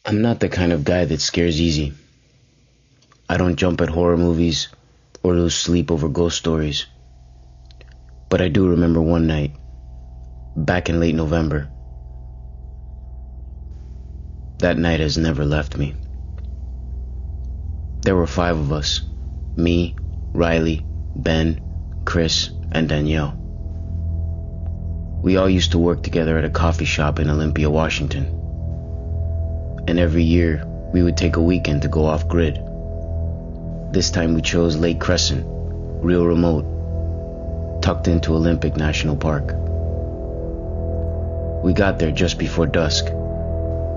I'm not the kind of guy that scares easy. I don't jump at horror movies or lose sleep over ghost stories. But I do remember one night, back in late November. That night has never left me. There were 5 of us: me, Riley, Ben, Chris, and Danielle. We all used to work together at a coffee shop in Olympia, Washington. And every year, we would take a weekend to go off-grid. This time we chose Lake Crescent, real remote, tucked into Olympic National Park. We got there just before dusk,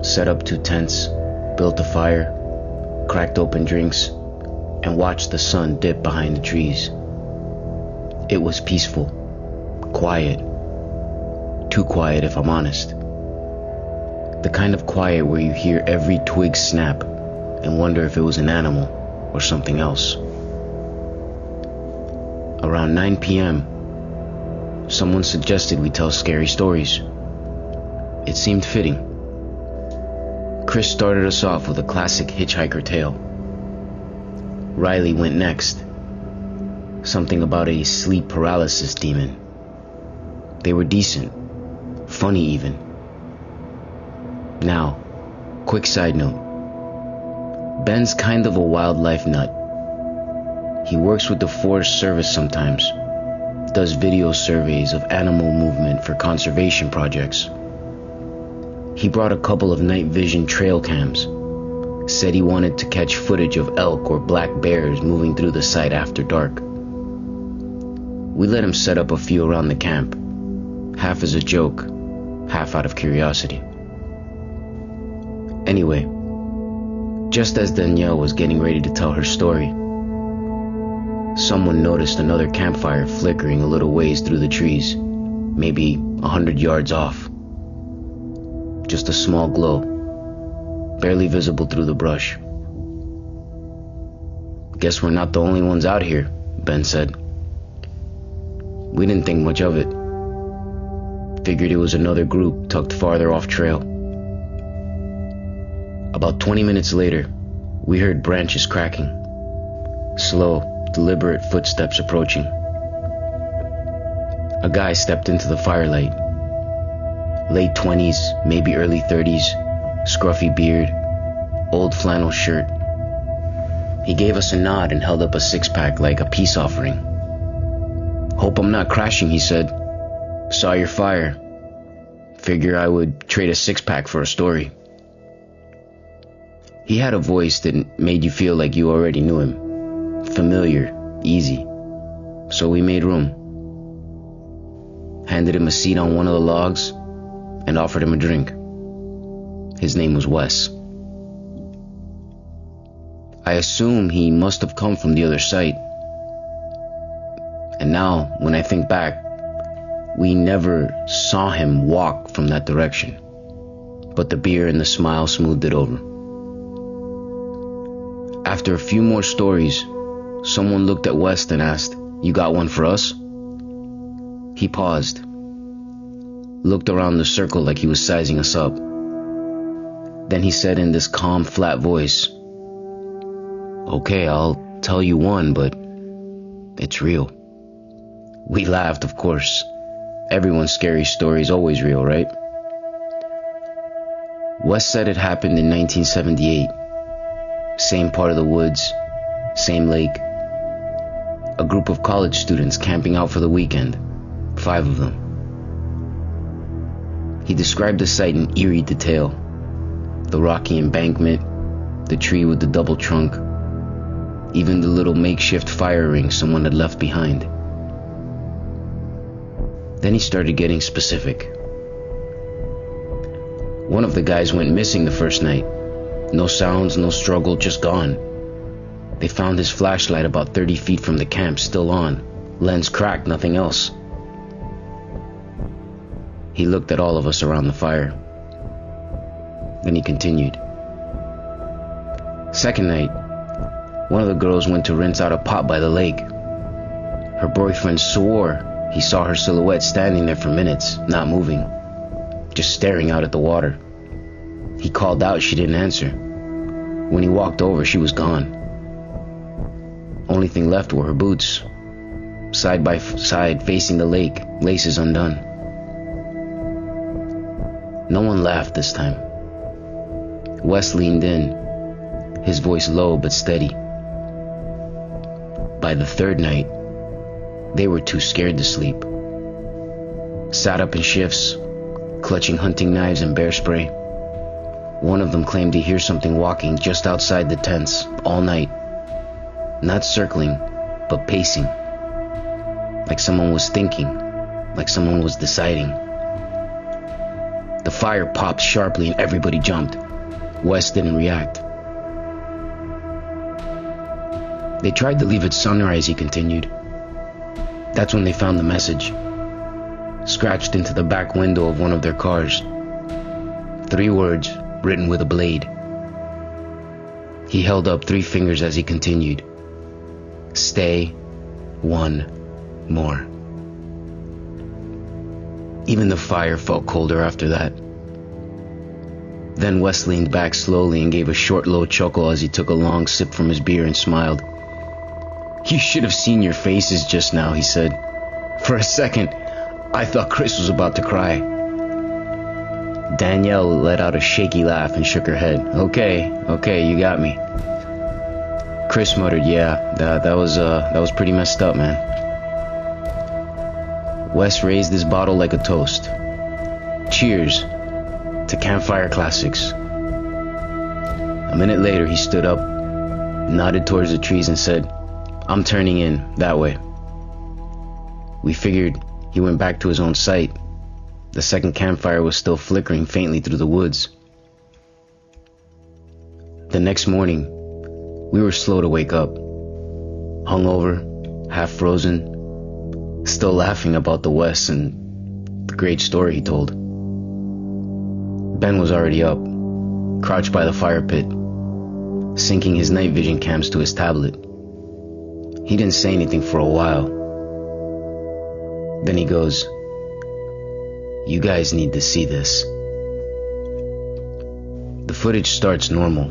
set up 2 tents, built a fire, cracked open drinks, and watched the sun dip behind the trees. It was peaceful, quiet, too quiet if I'm honest. The kind of quiet where you hear every twig snap and wonder if it was an animal or something else. Around 9 p.m., someone suggested we tell scary stories. It seemed fitting. Chris started us off with a classic hitchhiker tale. Riley went next. Something about a sleep paralysis demon. They were decent, funny even. Now, quick side note. Ben's kind of a wildlife nut. He works with the Forest Service sometimes, does video surveys of animal movement for conservation projects. He brought a couple of night vision trail cams, said he wanted to catch footage of elk or black bears moving through the site after dark. We let him set up a few around the camp, half as a joke, half out of curiosity. Anyway, just as Danielle was getting ready to tell her story, someone noticed another campfire flickering a little ways through the trees, maybe 100 yards off. Just a small glow, barely visible through the brush. "Guess we're not the only ones out here," Ben said. We didn't think much of it. Figured it was another group tucked farther off trail. About 20 minutes later, we heard branches cracking. Slow, deliberate footsteps approaching. A guy stepped into the firelight. Late 20s, maybe early 30s, scruffy beard, old flannel shirt. He gave us a nod and held up a 6-pack like a peace offering. "Hope I'm not crashing," he said. "Saw your fire. Figure I would trade a 6-pack for a story." He had a voice that made you feel like you already knew him. Familiar, easy. So we made room. Handed him a seat on one of the logs and offered him a drink. His name was Wes. I assume he must have come from the other site. And now, when I think back, we never saw him walk from that direction. But the beer and the smile smoothed it over. After a few more stories, someone looked at West and asked, "You got one for us?" He paused, looked around the circle like he was sizing us up. Then he said in this calm, flat voice, "Okay, I'll tell you one, but it's real." We laughed, of course. Everyone's scary story is always real, right? West said it happened in 1978. Same part of the woods, same lake. A group of college students camping out for the weekend, 5 of them. He described the site in eerie detail. The rocky embankment, the tree with the double trunk, even the little makeshift fire ring someone had left behind. Then he started getting specific. One of the guys went missing the first night. No sounds, no struggle, just gone. They found his flashlight about 30 feet from the camp, still on. Lens cracked, nothing else. He looked at all of us around the fire. Then he continued. Second night, one of the girls went to rinse out a pot by the lake. Her boyfriend swore he saw her silhouette standing there for minutes, not moving, just staring out at the water. He called out, she didn't answer. When he walked over, she was gone. Only thing left were her boots, side by side facing the lake, laces undone. No one laughed this time. Wes leaned in, his voice low but steady. By the third night, they were too scared to sleep. Sat up in shifts, clutching hunting knives and bear spray. One of them claimed to hear something walking just outside the tents all night. Not circling, but pacing. Like someone was thinking, like someone was deciding. The fire popped sharply and everybody jumped. Wes didn't react. They tried to leave at sunrise, he continued. That's when they found the message, scratched into the back window of one of their cars. 3 words written with a blade. He held up 3 fingers as he continued. Stay 1 more. Even the fire felt colder after that. Then Wes leaned back slowly and gave a short, low chuckle as he took a long sip from his beer and smiled. You should have seen your faces just now, he said. For a second, I thought Chris was about to cry. Danielle let out a shaky laugh and shook her head. Okay, you got me. Chris muttered, yeah, that was pretty messed up, man. Wes raised his bottle like a toast. Cheers to campfire classics. A minute later, he stood up, nodded towards the trees and said, I'm turning in that way. We figured he went back to his own site. The second campfire was still flickering faintly through the woods. The next morning, we were slow to wake up. Hungover, half frozen, still laughing about the West and the great story he told. Ben was already up, crouched by the fire pit, syncing his night vision cams to his tablet. He didn't say anything for a while. Then he goes, you guys need to see this. The footage starts normal,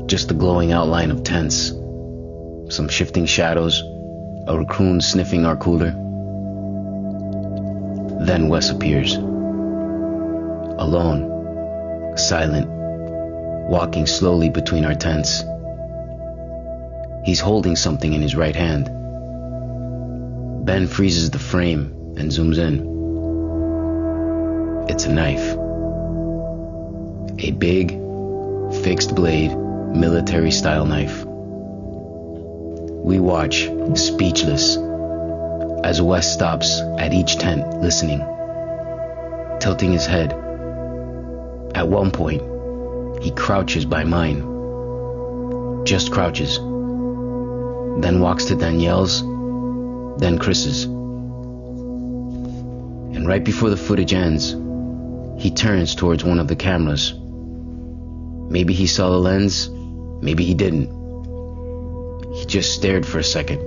just the glowing outline of tents, some shifting shadows, a raccoon sniffing our cooler. Then Wes appears. Alone, silent, walking slowly between our tents. He's holding something in his right hand. Ben freezes the frame and zooms in. It's a knife. A big, fixed blade, military-style knife. We watch, speechless, as Wes stops at each tent, listening, tilting his head. At one point, he crouches by mine. Just crouches. Then walks to Danielle's, then Chris's. And right before the footage ends, he turns towards one of the cameras. Maybe he saw the lens, maybe he didn't. He just stared for a second,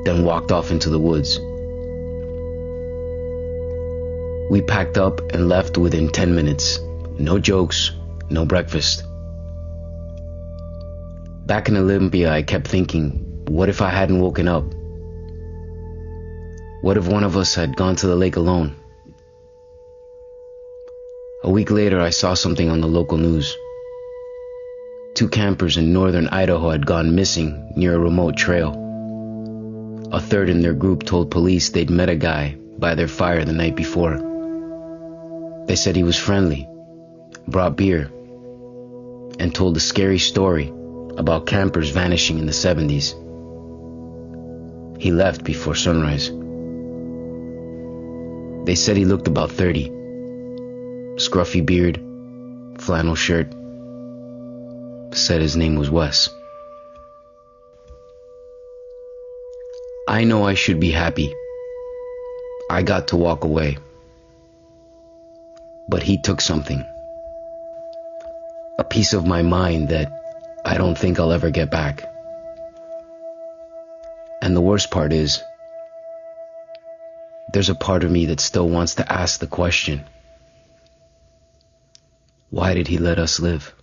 then walked off into the woods. We packed up and left within 10 minutes. No jokes, no breakfast. Back in Olympia, I kept thinking, what if I hadn't woken up? What if one of us had gone to the lake alone? A week later, I saw something on the local news. 2 campers in northern Idaho had gone missing near a remote trail. A third in their group told police they'd met a guy by their fire the night before. They said he was friendly, brought beer, and told a scary story about campers vanishing in the 70s. He left before sunrise. They said he looked about 30. Scruffy beard, flannel shirt. Said his name was Wes. I know I should be happy. I got to walk away. But he took something. A piece of my mind that I don't think I'll ever get back. And the worst part is, there's a part of me that still wants to ask the question, Why did he let us live?